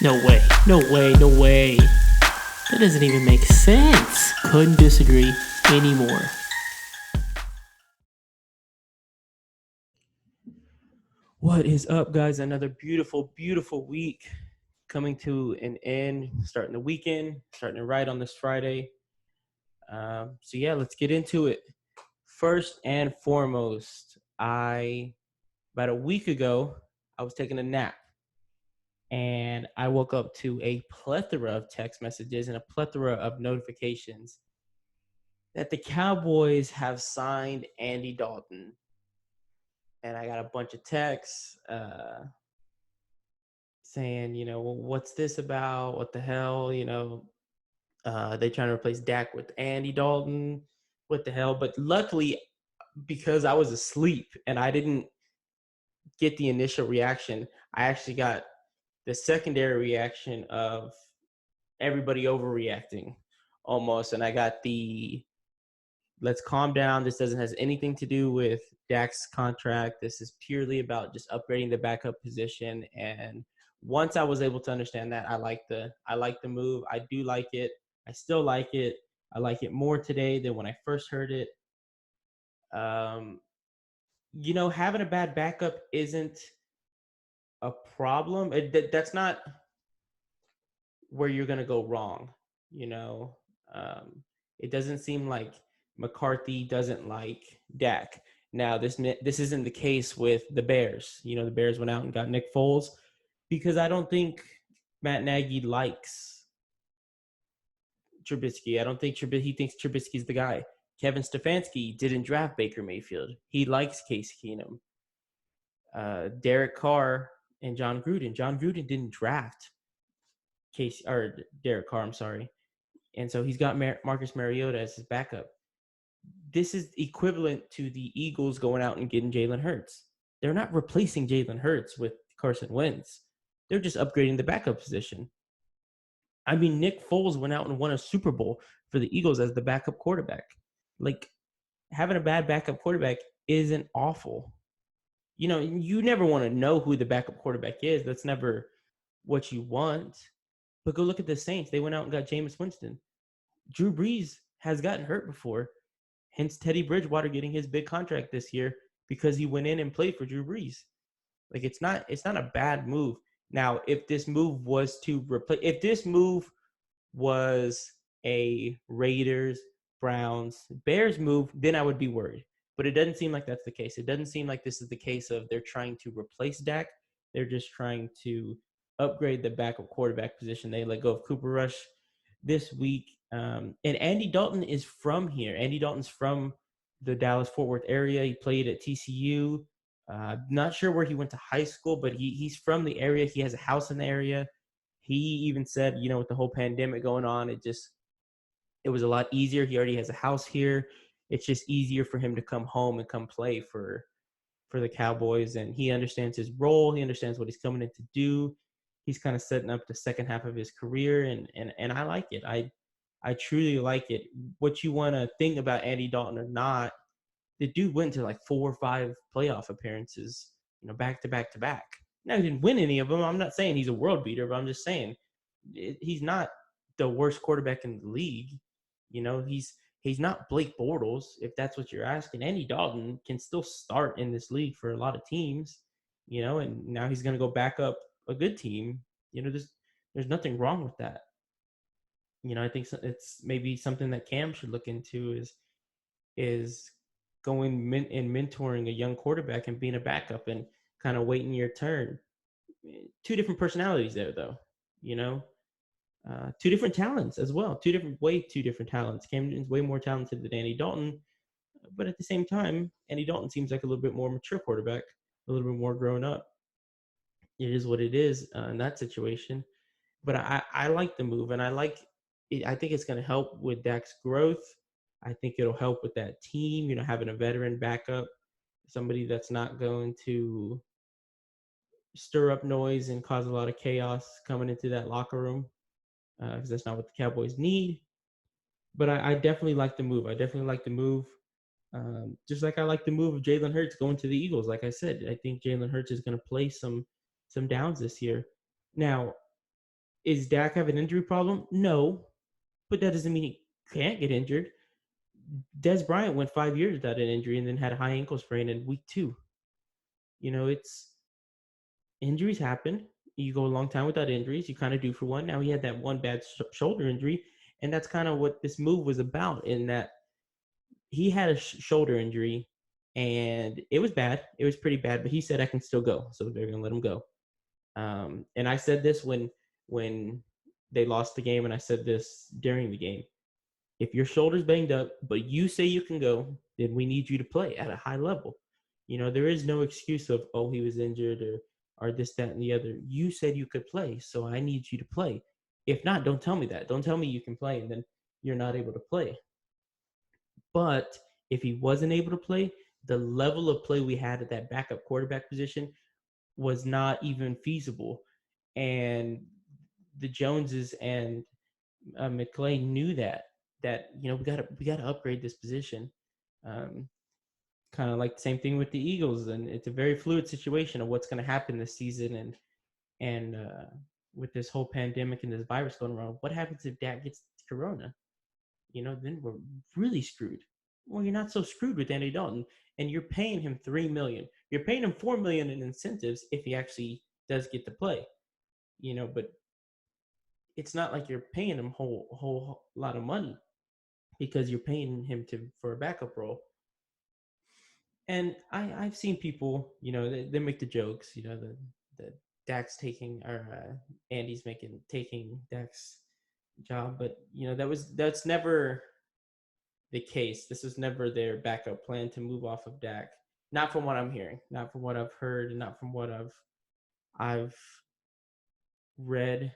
No way. No way. No way. That doesn't even make sense. Couldn't disagree anymore. What is up, guys? Another beautiful, beautiful week coming to an end. Starting the weekend, starting to ride on this Friday. So let's get into it. First and foremost, about a week ago, I was taking a nap and I woke up to a plethora of text messages and a plethora of notifications that the Cowboys have signed Andy Dalton. And I got a bunch of texts saying, well, what's this about? What the hell? They trying to replace Dak with Andy Dalton. What the hell? But luckily, because I was asleep and I didn't get the initial reaction, I actually got the secondary reaction of everybody overreacting almost. And I got the let's calm down. This doesn't has anything to do with Dak's contract. This is purely about just upgrading the backup position. And once I was able to understand that, I like the move. I do like it. I still like it. I like it more today than when I first heard it. Um, Having a bad backup isn't a problem. That's not where you're gonna go wrong. You know, um, it doesn't seem like McCarthy doesn't like Dak. Now, this isn't the case with the Bears. The Bears went out and got Nick Foles because I don't think Matt Nagy likes Trubisky. I don't think he thinks Trubisky's the guy. Kevin Stefanski didn't draft Baker Mayfield. He likes Case Keenum. Derek Carr and John Gruden. John Gruden didn't draft Derek Carr. I'm sorry. And so he's got Marcus Mariota as his backup. This is equivalent to the Eagles going out and getting Jalen Hurts. They're not replacing Jalen Hurts with Carson Wentz. They're just upgrading the backup position. I mean, Nick Foles went out and won a Super Bowl for the Eagles as the backup quarterback. Like, having a bad backup quarterback isn't awful. You never want to know who the backup quarterback is. That's never what you want. But go look at the Saints. They went out and got Jameis Winston. Drew Brees has gotten hurt before, hence Teddy Bridgewater getting his big contract this year because he went in and played for Drew Brees. Like, it's not a bad move. Now, if this move was a Raiders, Browns, Bears move, then I would be worried. But it doesn't seem like that's the case. It doesn't seem like this is the case of they're trying to replace Dak. They're just trying to upgrade the backup quarterback position. They let go of Cooper Rush this week. And Andy Dalton is from here. Andy Dalton's from the Dallas-Fort Worth area. He played at TCU. Not sure where he went to high school, but he's from the area. He has a house in the area. He even said, with the whole pandemic going on, it was a lot easier. He already has a house here. It's just easier for him to come home and come play for the Cowboys. And he understands his role. He understands what he's coming in to do. He's kind of setting up the second half of his career, and I like it. I truly like it. What you want to think about Andy Dalton or not, the dude went to like 4 or 5 playoff appearances, back to back to back. Now, he didn't win any of them. I'm not saying he's a world beater, but I'm just saying he's not the worst quarterback in the league. He's not Blake Bortles, if that's what you're asking. Andy Dalton can still start in this league for a lot of teams, and now he's going to go back up a good team. There's nothing wrong with that. I think it's maybe something that Cam should look into is going and mentoring a young quarterback and being a backup and kind of waiting your turn. Two different personalities there, though. Two different talents as well. Two different talents. Cam Newton's way more talented than Andy Dalton, but at the same time, Andy Dalton seems like a little bit more mature quarterback, a little bit more grown up. It is what it is in that situation. But I like the move, and I think it's going to help with Dak's growth. I think it'll help with that team, having a veteran backup, somebody that's not going to stir up noise and cause a lot of chaos coming into that locker room, because that's not what the Cowboys need. But I definitely like the move. Just like I like the move of Jalen Hurts going to the Eagles. Like I said, I think Jalen Hurts is going to play some downs this year. Now, Is Dak have an injury problem? No, but that doesn't mean he can't get injured. Des Bryant went 5 years without an injury and then had a high ankle sprain in week 2. It's injuries happen. You go a long time without injuries. You kind of do for one. Now he had that one bad shoulder injury, and that's kind of what this move was about. In that he had a shoulder injury, and it was bad. It was pretty bad, but he said I can still go, so they're gonna let him go. And I said this when they lost the game, and I said this during the game. If your shoulder's banged up, but you say you can go, then we need you to play at a high level. There is no excuse of, oh, he was injured or this, that, and the other. You said you could play, so I need you to play. If not, don't tell me that. Don't tell me you can play and then you're not able to play. But if he wasn't able to play, the level of play we had at that backup quarterback position was not even feasible. And the Joneses and McLeod knew that we gotta upgrade this position. Um, kind of like the same thing with the Eagles, and it's a very fluid situation of what's going to happen this season, and with this whole pandemic and this virus going around, what happens if Dak gets Corona? Then we're really screwed. Well, you're not so screwed with Andy Dalton, and you're paying him $3 million. You're paying him $4 million in incentives if he actually does get to play. But it's not like you're paying him whole lot of money because you're paying him for a backup role. And I've seen people, they make the jokes, the Dak's taking or Andy's taking Dak's job, but that's never the case. This was never their backup plan to move off of Dak. Not from what I'm hearing, not from what I've heard, and not from what I've read.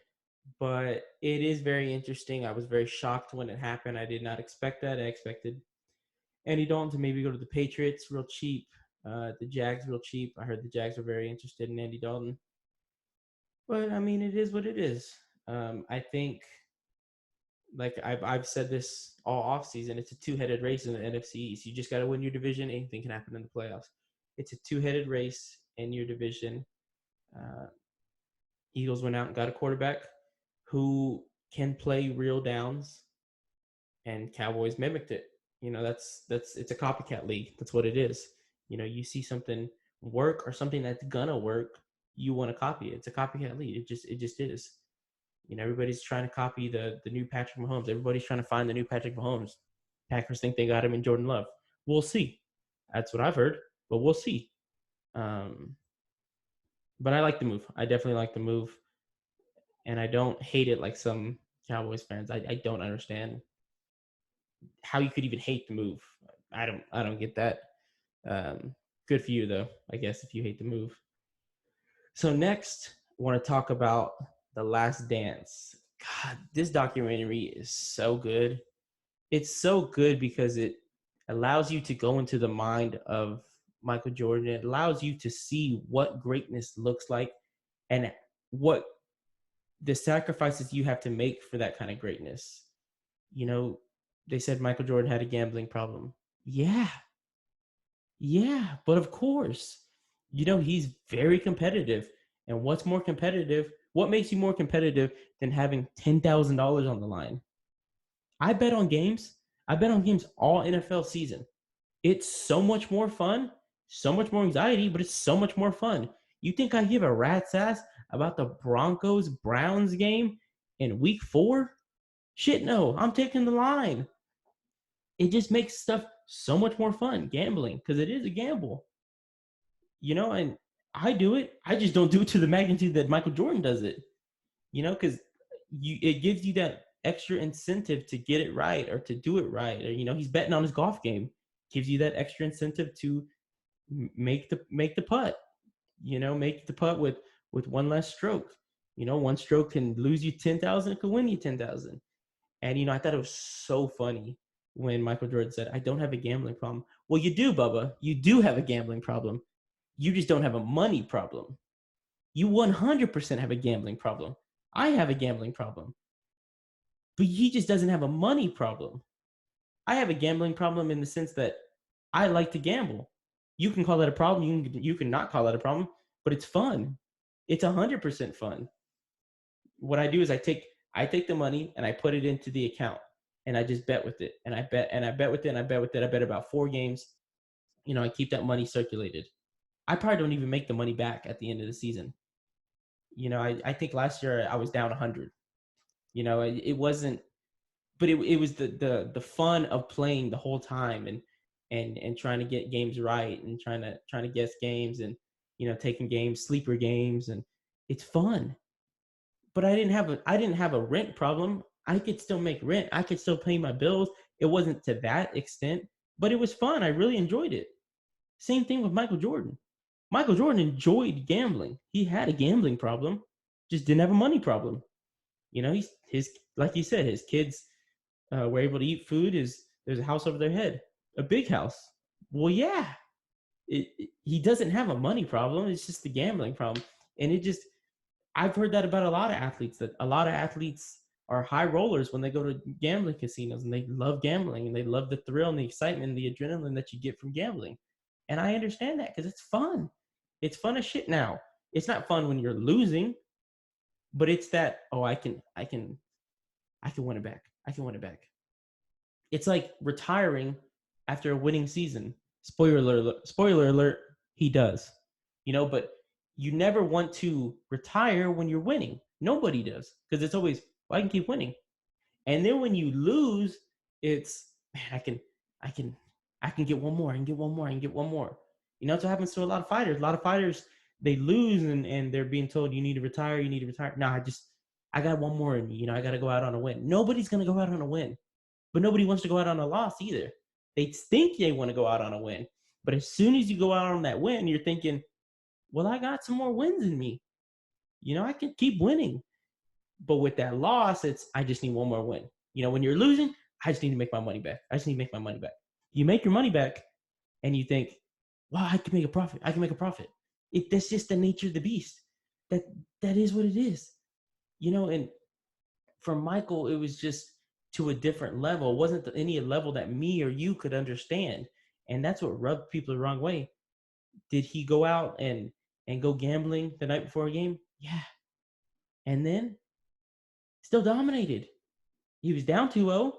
But it is very interesting. I was very shocked when it happened. I did not expect that. I expected Andy Dalton to maybe go to the Patriots real cheap, the Jags real cheap. I heard the Jags were very interested in Andy Dalton. But I mean, it is what it is. I think, like I've said this all offseason, it's a two-headed race in the NFC East. You just got to win your division. Anything can happen in the playoffs. It's a two-headed race in your division. Eagles went out and got a quarterback who can play real downs, and Cowboys mimicked it. That's it's a copycat league. That's what it is. You see something work or something that's gonna work, you want to copy it. It's a copycat league. It just is. Everybody's trying to copy the new Patrick Mahomes. Everybody's trying to find the new Patrick Mahomes. Packers think they got him in Jordan Love. We'll see. That's what I've heard, but we'll see. But I like the move. I definitely like the move, and I don't hate it like some Cowboys fans. I don't understand how you could even hate the move. I don't get that. Good for you though, I guess, if you hate the move. So next, I want to talk about The Last Dance. God, this documentary is so good. It's so good because it allows you to go into the mind of Michael Jordan. It allows you to see what greatness looks like and what the sacrifices you have to make for that kind of greatness. They said Michael Jordan had a gambling problem. Yeah, but of course, he's very competitive. And what's more competitive? What makes you more competitive than having $10,000 on the line? I bet on games. I bet on games all NFL season. It's so much more fun, so much more anxiety, but it's so much more fun. You think I give a rat's ass about the Broncos Browns game in week 4? Shit, no. I'm taking the line. It just makes stuff so much more fun, gambling, because it is a gamble. And I do it. I just don't do it to the magnitude that Michael Jordan does it. Because it gives you that extra incentive to get it right or to do it right. Or he's betting on his golf game, gives you that extra incentive to make the putt. Make the putt with one less stroke. One stroke can lose you 10,000, it could win you 10,000. And I thought it was so funny when Michael Jordan said, "I don't have a gambling problem." Well, you do, Bubba. You do have a gambling problem. You just don't have a money problem. You 100% have a gambling problem. I have a gambling problem. But he just doesn't have a money problem. I have a gambling problem in the sense that I like to gamble. You can call that a problem. You can not call that a problem, but it's fun. It's 100% fun. what I do is I take the money and I put it into the account and I just bet with it. And I bet with it and I bet with it. I bet about 4 games. I keep that money circulated. I probably don't even make the money back at the end of the season. I think last year I was down 100. It wasn't, but it was the fun of playing the whole time and trying to get games right and trying to guess games and taking games, sleeper games, and it's fun. But I didn't have a rent problem. I could still make rent. I could still pay my bills. It wasn't to that extent, but it was fun. I really enjoyed it. Same thing with Michael Jordan. Michael Jordan enjoyed gambling. He had a gambling problem, just didn't have a money problem. His like you said, his kids were able to eat food. There's a house over their head, a big house. Well, yeah, he doesn't have a money problem. It's just the gambling problem, and I've heard that about a lot of athletes. That a lot of athletes are high rollers when they go to gambling casinos, and they love gambling, and they love the thrill and the excitement and the adrenaline that you get from gambling. And I understand that because it's fun. It's fun as shit. Now, it's not fun when you're losing, but it's that, oh, I can win it back. I can win it back. It's like retiring after a winning season. Spoiler alert, he does. But you never want to retire when you're winning. Nobody does, because it's always, well, I can keep winning. And then when you lose, it's, man, I can get one more. I can get one more. I can get one more. That's what happens to a lot of fighters. A lot of fighters, they lose and they're being told, you need to retire. You need to retire. No, I got one more in me. I got to go out on a win. Nobody's going to go out on a win, but nobody wants to go out on a loss either. They think they want to go out on a win. But as soon as you go out on that win, you're thinking, well, I got some more wins in me. I can keep winning. But with that loss, I just need one more win. When you're losing, I just need to make my money back. I just need to make my money back. You make your money back and you think, wow, I can make a profit. I can make a profit. That's just the nature of the beast. That is what it is. And for Michael, it was just to a different level. It wasn't any level that me or you could understand. And that's what rubbed people the wrong way. Did he go out and go gambling the night before a game? Yeah. And then still dominated. He was down 2-0,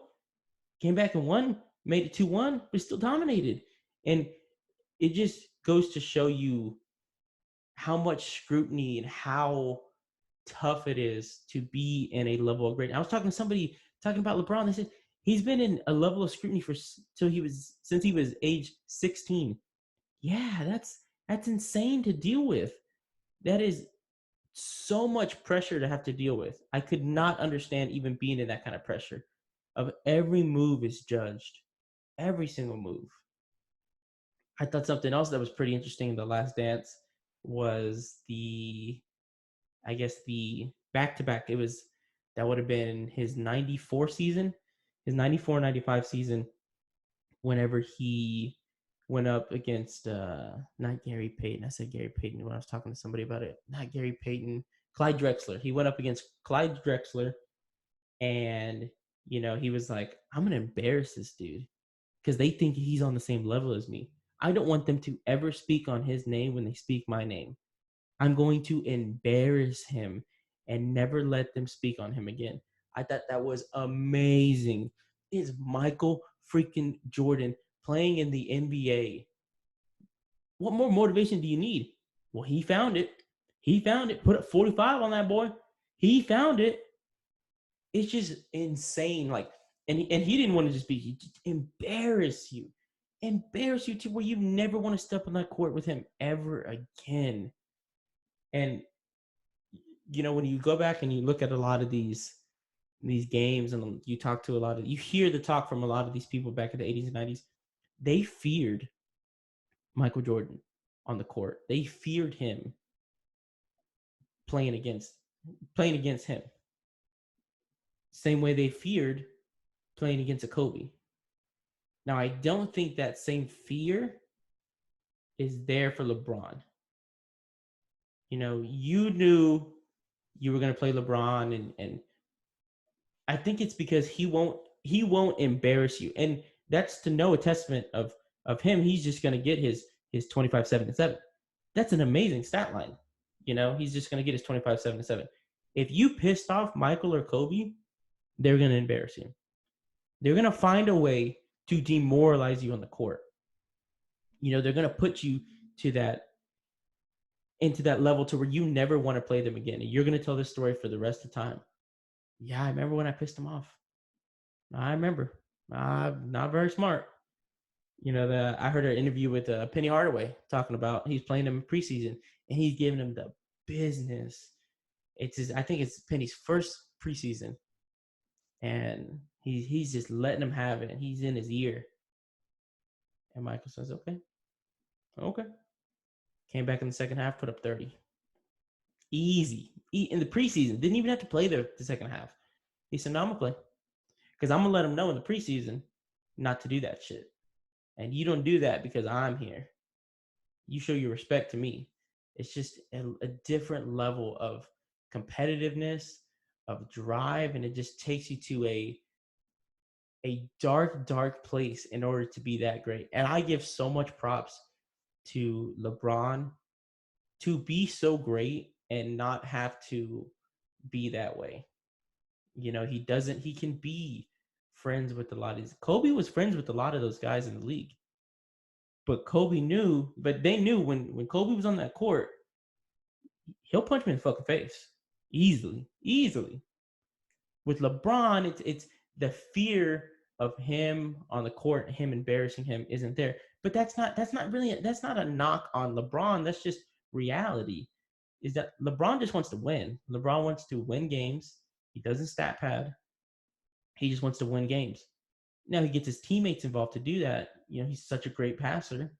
came back and won, made it 2-1, but still dominated. And it just goes to show you how much scrutiny and how tough it is to be in a level of greatness. I was talking to somebody talking about LeBron. They said he's been in a level of scrutiny since he was age 16. Yeah, that's insane to deal with. That is so much pressure to have to deal with. I could not understand even being in that kind of pressure of every move is judged. Every single move. I thought something else that was pretty interesting in The Last Dance was the back-to-back. That would have been his 94 season, his 94-95 season, whenever he went up against not Gary Payton. I said Gary Payton when I was talking to somebody about it. Not Gary Payton, Clyde Drexler. He went up against Clyde Drexler, and he was like, I'm gonna embarrass this dude because they think he's on the same level as me. I don't want them to ever speak on his name when they speak my name. I'm going to embarrass him and never let them speak on him again. I thought that was amazing. It's Michael freaking Jordan playing in the NBA. What more motivation do you need? Well, he found it. He found it. Put up 45 on that boy. He found it. It's just insane. And he didn't want to just embarrass you to where you never want to step on that court with him ever again. And when you go back and you look at a lot of these games and you talk to you hear the talk from a lot of these people back in the 80s and 90s, they feared Michael Jordan on the court. They feared him playing against him. Same way they feared playing against a Kobe. Now, I don't think that same fear is there for LeBron. You knew you were going to play LeBron, and I think it's because he won't embarrass you. And that's to know a testament of him. He's just going to get his 25, 7, and 7. That's an amazing stat line. He's just going to get his 25, 7, and 7. If you pissed off Michael or Kobe, they're going to embarrass you. They're going to find a way to demoralize you on the court. They're going to put you to that into that level to where you never want to play them again. And you're going to tell this story for the rest of the time. Yeah, I remember when I pissed them off. I remember. Not very smart. I heard an interview with Penny Hardaway talking about he's playing them in preseason and he's giving them the business. I think it's Penny's first preseason, and he's just letting him have it, and he's in his ear. And Michael says, "Okay." Came back in the second half, put up 30. Easy. In the preseason, didn't even have to play the second half. He said, "No, I'm gonna play because I'm gonna let him know in the preseason not to do that shit. And you don't do that because I'm here. You show your respect to me." It's just a different level of competitiveness, of drive, and it just takes you to a dark, dark place in order to be that great. And I give so much props to LeBron to be so great and not have to be that way. He can be friends with a lot of these. Kobe was friends with a lot of those guys in the league. But they knew when Kobe was on that court, he'll punch me in the fucking face. Easily. Easily. With LeBron, it's the fear of him on the court, him embarrassing him isn't there. But that's not a knock on LeBron. That's just reality. Is that LeBron just wants to win. LeBron wants to win games. He doesn't stat pad. He just wants to win games. Now he gets his teammates involved to do that. He's such a great passer.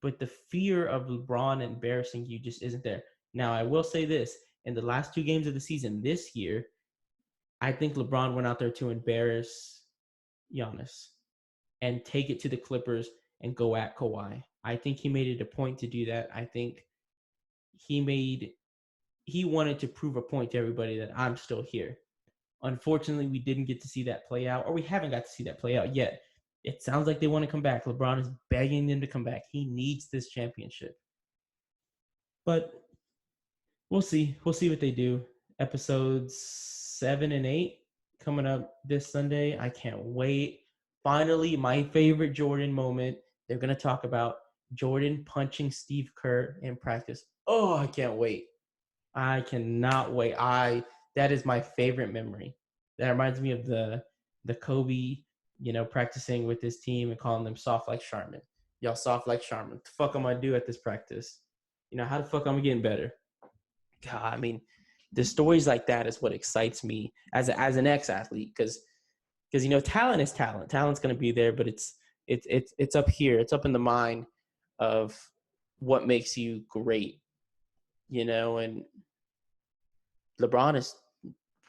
But the fear of LeBron embarrassing you just isn't there. Now, I will say this. In the last 2 games of the season this year, I think LeBron went out there to embarrass Giannis and take it to the Clippers and go at Kawhi. I think he made it a point to do that. I think he wanted to prove a point to everybody that I'm still here. Unfortunately, we didn't get to see that play out, or we haven't got to see that play out yet. It sounds like they want to come back. LeBron is begging them to come back. He needs this championship. But we'll see. We'll see what they do. Episodes 7 and 8 coming up this Sunday. I can't wait. Finally, my favorite Jordan moment. They're going to talk about Jordan punching Steve Kerr in practice. Oh, I can't wait. I cannot wait. That is my favorite memory. That reminds me of the Kobe, practicing with his team and calling them soft like Charmin. Y'all soft like Charmin. What the fuck am I do at this practice? How the fuck am I getting better? God, I mean, the stories like that is what excites me as an ex-athlete because talent is talent. Talent's going to be there, but it's up here. It's up in the mind of what makes you great, and LeBron is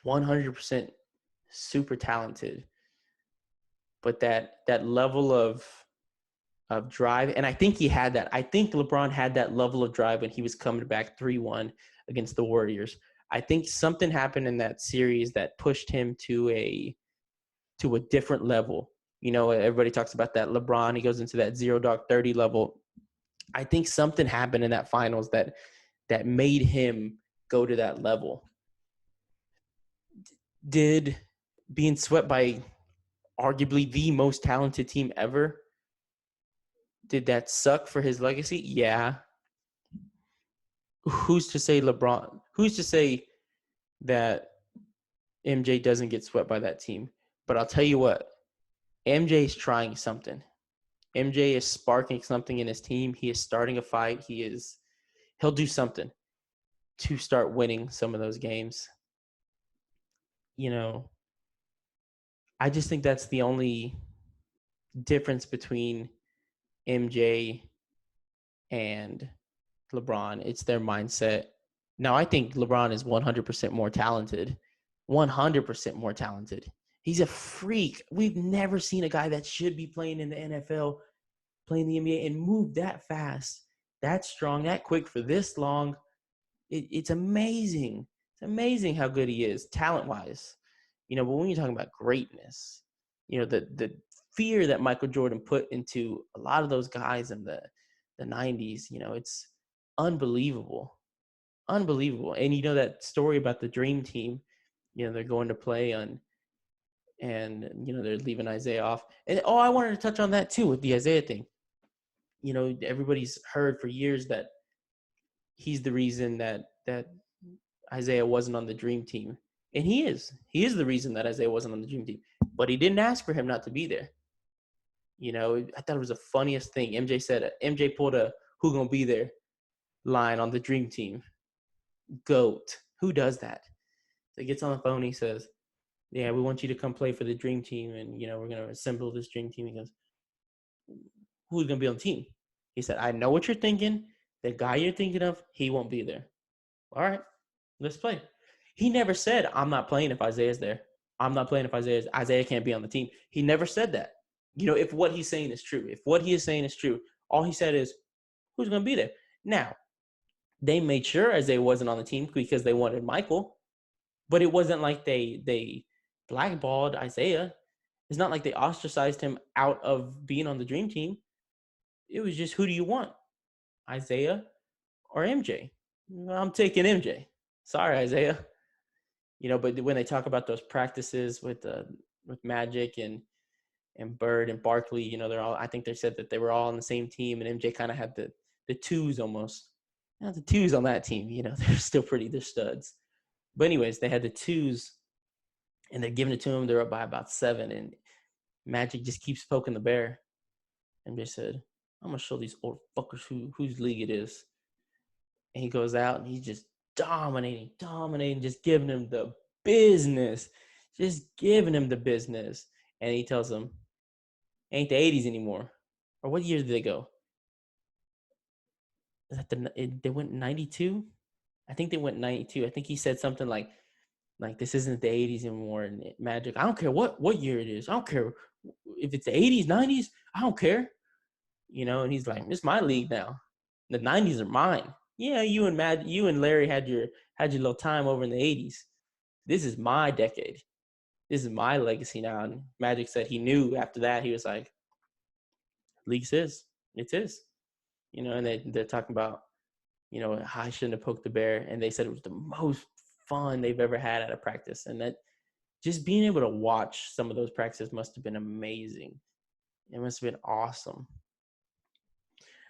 100% super talented, but that level of drive, and I think he had that. I think LeBron had that level of drive when he was coming back 3-1 against the Warriors. I think something happened in that series that pushed him to a different level. Everybody talks about that LeBron. He goes into that 0-30 level. I think something happened in that finals that made him go to that level. Did being swept by arguably the most talented team ever, did that suck for his legacy? Yeah. Who's to say LeBron? Who's to say that MJ doesn't get swept by that team? But I'll tell you what, MJ is trying something. MJ is sparking something in his team. He is starting a fight. He'll do something to start winning some of those games. I just think that's the only difference between MJ and LeBron. It's their mindset. Now, I think LeBron is 100% more talented. 100% more talented. He's a freak. We've never seen a guy that should be playing in the NFL, playing the NBA, and move that fast, that strong, that quick for this long. It's amazing. It's amazing how good he is, talent-wise. But when you're talking about greatness, the fear that Michael Jordan put into a lot of those guys in the 90s, it's unbelievable. unbelievable. And you know that story about the dream team, you know, they're going to play on, and you know they're leaving Isaiah off. And I wanted to touch on that too with the Isaiah thing. You know, everybody's heard for years that he's the reason that Isaiah wasn't on the dream team. And he is the reason that Isaiah wasn't on the dream team, but he didn't ask for him not to be there. You know, I thought it was the funniest thing. MJ said, MJ pulled a "who gonna be there" line on the dream team. GOAT. Who does that? So he gets on the phone. He says, "Yeah, we want you to come play for the dream team, and you know we're gonna assemble this dream team." He goes, "Who's gonna be on the team?" He said, "I know what you're thinking. The guy you're thinking of, he won't be there." All right, let's play. He never said, "I'm not playing if Isaiah's there. I'm not playing if Isaiah can't be on the team." He never said that. You know, if what he's saying is true, if what he is saying is true, all he said is, "Who's gonna be there?" Now, they made sure Isaiah wasn't on the team because they wanted Michael, but it wasn't like they blackballed Isaiah. It's not like they ostracized him out of being on the dream team. It was just, who do you want, Isaiah or MJ? I'm taking MJ. Sorry, Isaiah. You know, but when they talk about those practices with Magic and Bird and Barkley, you know, they're all. I think they said that they were all on the same team, and MJ kind of had the twos almost. Not the twos on that team. You know, they're still they're studs. But anyways, they had the twos, and they're giving it to him. They're up by about 7, and Magic just keeps poking the bear. And they said, "I'm gonna show these old fuckers whose league it is." And he goes out and he's just dominating, just giving him the business, And he tells them, "Ain't the '80s anymore." Or what year did they go? Is that they went 92? I think they went 92. I think he said something like this isn't the '80s anymore. And Magic, I don't care what year it is. I don't care if it's the '80s, '90s. I don't care. You know, and he's like, "It's my league now. The '90s are mine. Yeah, you and Larry had your little time over in the '80s. This is my decade. This is my legacy now." And Magic said he knew after that. He was like, "League's his. It's his." You know, and they're talking about, you know, I shouldn't have poked the bear, and they said it was the most fun they've ever had at a practice, and that just being able to watch some of those practices must have been amazing. It must have been awesome.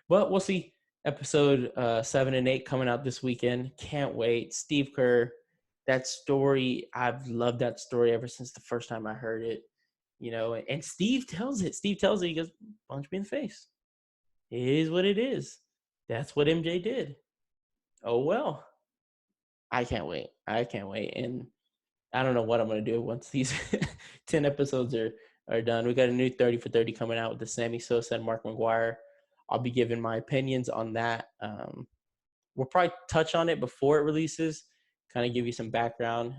But we'll see. Episode 7 and 8 coming out this weekend. Can't wait. Steve Kerr, that story, I've loved that story ever since the first time I heard it. You know, and Steve tells it. He goes, "Punch me in the face. It is what it is. That's what MJ did. Oh, well." I can't wait. And I don't know what I'm going to do once these 10 episodes are done. We got a new 30 for 30 coming out with the Sammy Sosa and Mark McGuire. I'll be giving my opinions on that. We'll probably touch on it before it releases, kind of give you some background,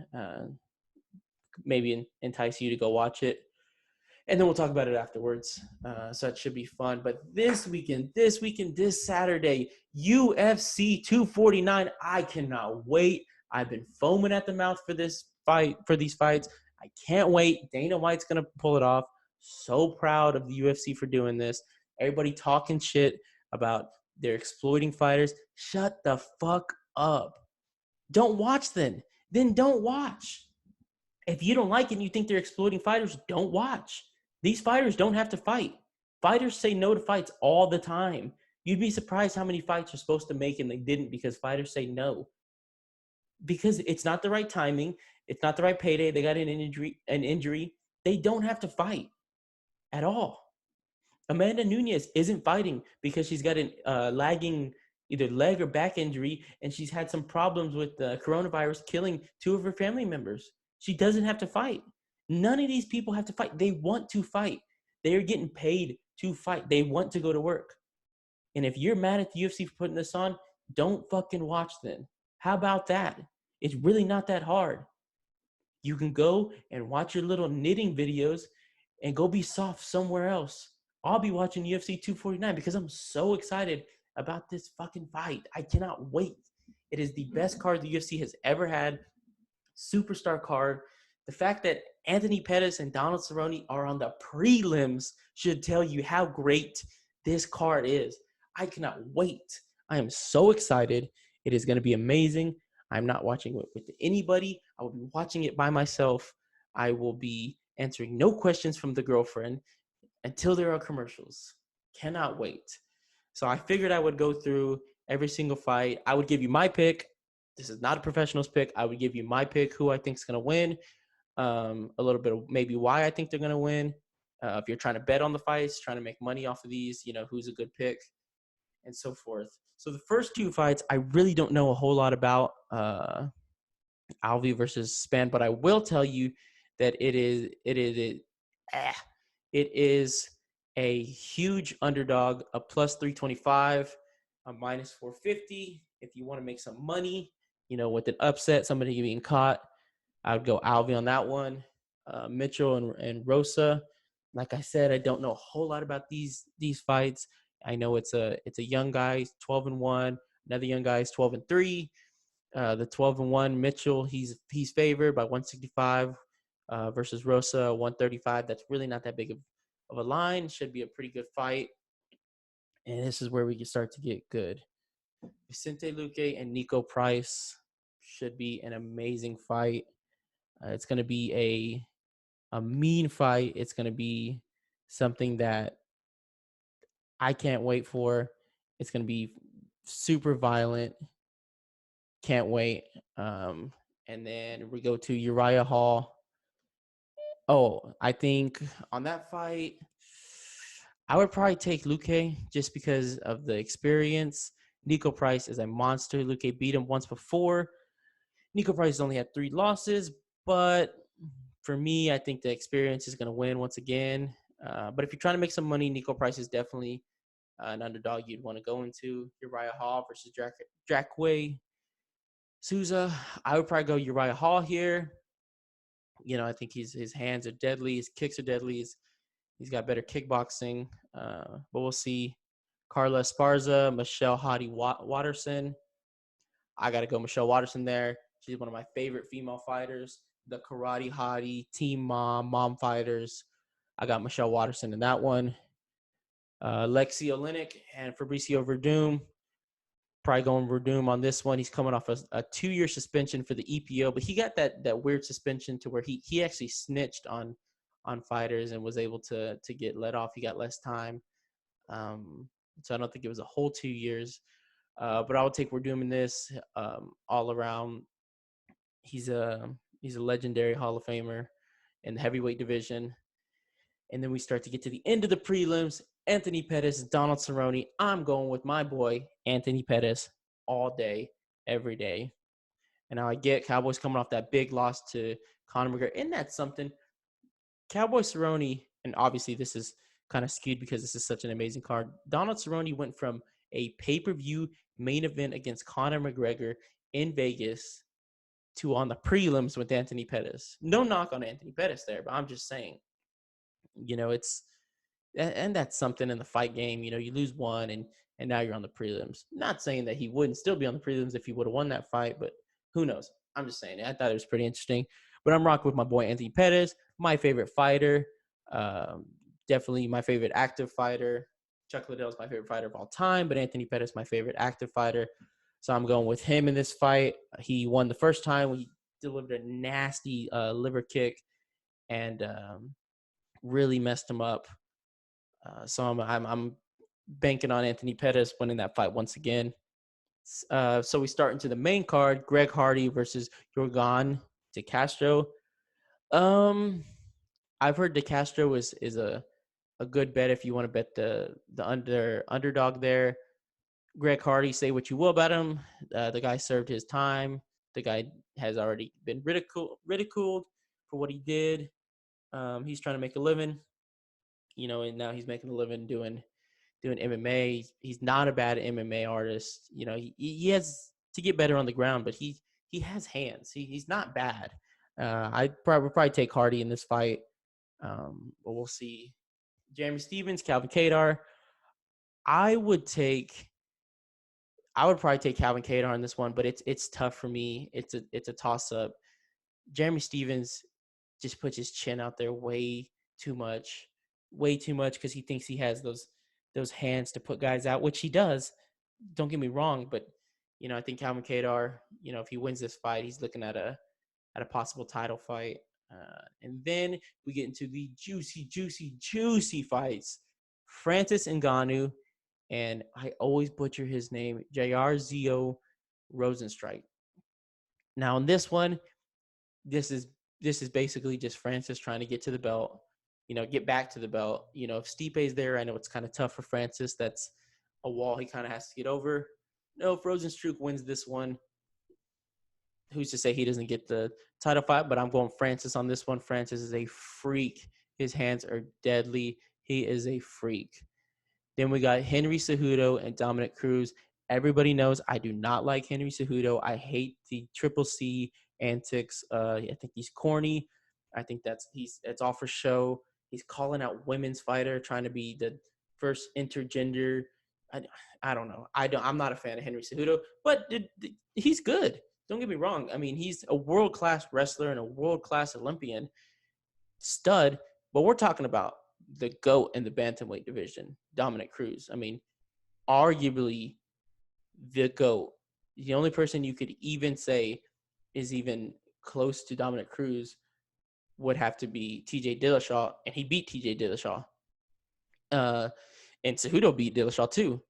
maybe entice you to go watch it. And then we'll talk about it afterwards. So it should be fun. But this weekend, this Saturday, UFC 249. I cannot wait. I've been foaming at the mouth for these fights. I can't wait. Dana White's going to pull it off. So proud of the UFC for doing this. Everybody talking shit about they're exploiting fighters. Shut the fuck up. Don't watch then. Then don't watch. If you don't like it and you think they're exploiting fighters, don't watch. These fighters don't have to fight. Fighters say no to fights all the time. You'd be surprised how many fights are supposed to make and they didn't because fighters say no. Because it's not the right timing. It's not the right payday. They got an injury. They don't have to fight at all. Amanda Nunes isn't fighting because she's got a lagging either leg or back injury, and she's had some problems with the coronavirus killing 2 of her family members. She doesn't have to fight. None of these people have to fight. They want to fight. They are getting paid to fight. They want to go to work. And if you're mad at the UFC for putting this on, don't fucking watch then. How about that? It's really not that hard. You can go and watch your little knitting videos and go be soft somewhere else. I'll be watching UFC 249 because I'm so excited about this fucking fight. I cannot wait. It is the best card the UFC has ever had. Superstar card. The fact that Anthony Pettis and Donald Cerrone are on the prelims should tell you how great this card is. I cannot wait. I am so excited. It is going to be amazing. I'm not watching it with anybody. I will be watching it by myself. I will be answering no questions from the girlfriend until there are commercials. Cannot wait. So I figured I would go through every single fight. I would give you my pick. This is not a professional's pick. I would give you my pick, who I think is going to win, a little bit of maybe why I think they're going to win. If you're trying to bet on the fights, trying to make money off of these, who's a good pick, and so forth. So the first two fights, I really don't know a whole lot about Alvi versus Span, but I will tell you that it is a huge underdog, a plus 325, a minus 450. If you want to make some money, with an upset, somebody being caught, I would go Alvi on that one. Mitchell and Rosa. Like I said, I don't know a whole lot about these fights. I know it's a young guy, 12-1. Another young guy is 12-3. The 12-1 Mitchell, he's favored by 165 versus Rosa 135. That's really not that big of a line. Should be a pretty good fight. And this is where we can start to get good. Vicente Luque and Nico Price should be an amazing fight. It's going to be a mean fight. It's going to be something that I can't wait for. It's going to be super violent. Can't wait. And then we go to Uriah Hall. Oh, I think on that fight, I would probably take Luque just because of the experience. Nico Price is a monster. Luque beat him once before. Nico Price only had 3 losses, but for me, I think the experience is going to win once again. But if you're trying to make some money, Nico Price is definitely an underdog you'd want to go into. Uriah Hall versus Jacque Souza. I would probably go Uriah Hall here. I think his hands are deadly. His kicks are deadly. He's got better kickboxing. But we'll see. Carla Esparza, Michelle Hottie Watterson. I got to go Michelle Watterson there. She's one of my favorite female fighters. The Karate Hottie, Team Mom fighters. I got Michelle Watterson in that one. Lexi Olenek and Fabricio Verdum. Probably going Verdum on this one. He's coming off a 2-year suspension for the EPO, but he got that weird suspension to where he actually snitched on fighters and was able to get let off. He got less time. So I don't think it was a whole 2 years. But I would take Verdum in this all around. He's a legendary Hall of Famer in the heavyweight division. And then we start to get to the end of the prelims. Anthony Pettis, Donald Cerrone. I'm going with my boy, Anthony Pettis, all day, every day. And now I get Cowboys coming off that big loss to Conor McGregor. And that's something. Cowboy Cerrone, and obviously this is kind of skewed because this is such an amazing card. Donald Cerrone went from a pay-per-view main event against Conor McGregor in Vegas to on the prelims with Anthony Pettis. No knock on Anthony Pettis there, but I'm just saying, it's and that's something in the fight game. You lose one and now you're on the prelims. Not saying that he wouldn't still be on the prelims if he would have won that fight, but who knows? I'm just saying. I thought it was pretty interesting. But I'm rocking with my boy Anthony Pettis, my favorite fighter. Definitely my favorite active fighter. Chuck Liddell is my favorite fighter of all time, but Anthony Pettis is my favorite active fighter. So I'm going with him in this fight. He won the first time. He delivered a nasty liver kick and really messed him up. So I'm banking on Anthony Pettis winning that fight once again. So we start into the main card: Greg Hardy versus Yorgan De Castro. I've heard De Castro is a good bet if you want to bet the underdog there. Greg Hardy, say what you will about him. The guy served his time. The guy has already been ridiculed for what he did. He's trying to make a living, and now he's making a living doing MMA. He's not a bad MMA artist. He has to get better on the ground, but he has hands. He's not bad. I'd probably take Hardy in this fight, but we'll see. Jeremy Stevens, Calvin Kadar. I would probably take Calvin Kadar in this one, but it's tough for me. It's a toss up. Jeremy Stevens just puts his chin out there way too much because he thinks he has those hands to put guys out, which he does. Don't get me wrong, but I think Calvin Kadar, if he wins this fight, he's looking at a possible title fight. And then we get into the juicy fights. Francis Ngannou, and I always butcher his name, Jairzinho Rosenstrike. Now in this one, this is basically just Francis trying to get to the belt, get back to the belt. If Stipe's there, I know it's kind of tough for Francis. That's a wall he kind of has to get over. No, if Rosenstruck wins this one, who's to say he doesn't get the title fight? But I'm going Francis on this one. Francis is a freak. His hands are deadly. He is a freak. Then we got Henry Cejudo and Dominic Cruz. Everybody knows I do not like Henry Cejudo. I hate the Triple C antics. I think he's corny. I think it's all for show. He's calling out women's fighter, trying to be the first intergender. I don't know. I'm not a fan of Henry Cejudo, but he's good. Don't get me wrong. I mean, he's a world-class wrestler and a world-class Olympian stud, but we're talking about the GOAT in the bantamweight division, Dominic Cruz. I mean, arguably the GOAT. The only person you could even say is even close to Dominic Cruz would have to be TJ Dillashaw, and he beat TJ Dillashaw. And Cejudo beat Dillashaw too.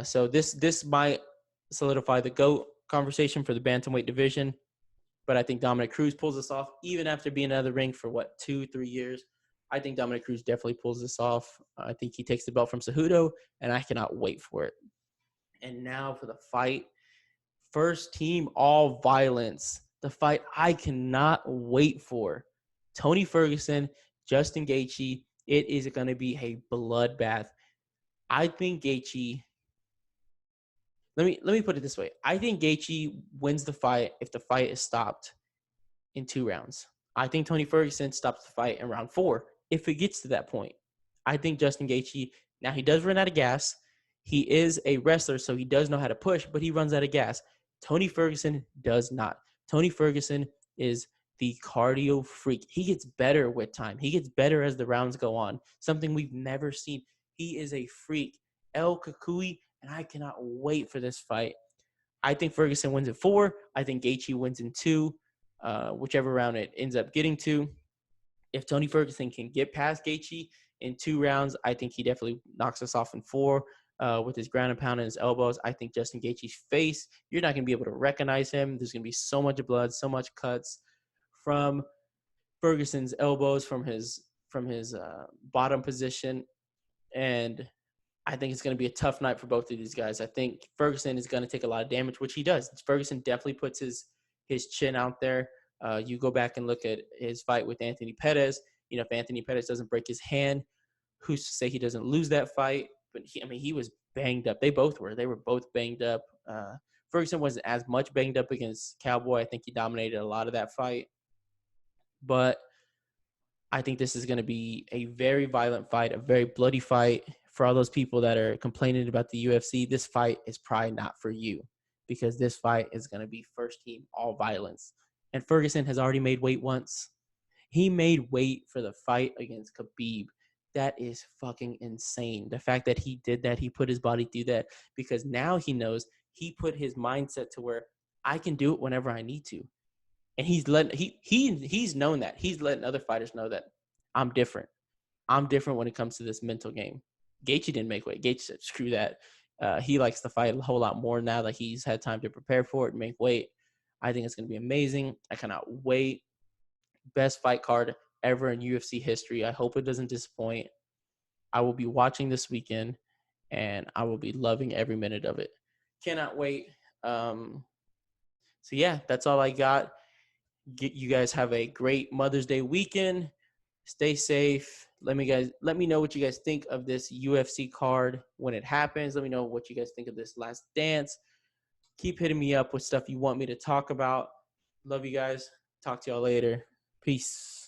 So this might solidify the GOAT conversation for the bantamweight division. But I think Dominic Cruz pulls this off, even after being out of the ring for 2-3 years. I think Dominic Cruz definitely pulls this off. I think he takes the belt from Cejudo, and I cannot wait for it. And now for the fight. First team all violence. The fight I cannot wait for. Tony Ferguson, Justin Gaethje. It is going to be a bloodbath. I think Gaethje. Let me put it this way. I think Gaethje wins the fight if the fight is stopped in 2 rounds. I think Tony Ferguson stops the fight in round 4 if it gets to that point. I think Justin Gaethje, now he does run out of gas. He is a wrestler, so he does know how to push, but he runs out of gas. Tony Ferguson does not. Tony Ferguson is the cardio freak. He gets better with time. He gets better as the rounds go on, something we've never seen. He is a freak. El Kukui, and I cannot wait for this fight. I think Ferguson wins in 4. I think Gaethje wins in 2, whichever round it ends up getting to. If Tony Ferguson can get past Gaethje in 2 rounds, I think he definitely knocks us off in 4 with his ground and pound and his elbows. I think Justin Gaethje's face, you're not going to be able to recognize him. There's going to be so much blood, so much cuts from Ferguson's elbows, from his bottom position. And I think it's going to be a tough night for both of these guys. I think Ferguson is going to take a lot of damage, which he does. Ferguson definitely puts his chin out there. You go back and look at his fight with Anthony Pettis. If Anthony Pettis doesn't break his hand, who's to say he doesn't lose that fight? But he was banged up. They were both banged up. Ferguson wasn't as much banged up against Cowboy. I think he dominated a lot of that fight. But I think this is going to be a very violent fight, a very bloody fight. For all those people that are complaining about the UFC, this fight is probably not for you, because this fight is going to be first team all violence. And Ferguson has already made weight once. He made weight for the fight against Khabib. That is fucking insane. The fact that he did that, he put his body through that, because now he knows, he put his mindset to where I can do it whenever I need to. And he's known that. He's letting other fighters know that I'm different. I'm different when it comes to this mental game. Gaethje didn't make weight. Gaethje said, screw that. He likes to fight a whole lot more now that he's had time to prepare for it and make weight. I think it's going to be amazing. I cannot wait. Best fight card ever in UFC history. I hope it doesn't disappoint. I will be watching this weekend, and I will be loving every minute of it. Cannot wait. So yeah, that's all I got. You guys have a great Mother's Day weekend. Stay safe. Let me know what you guys think of this UFC card when it happens. Let me know what you guys think of this Last Dance. Keep hitting me up with stuff you want me to talk about. Love you guys. Talk to y'all later. Peace.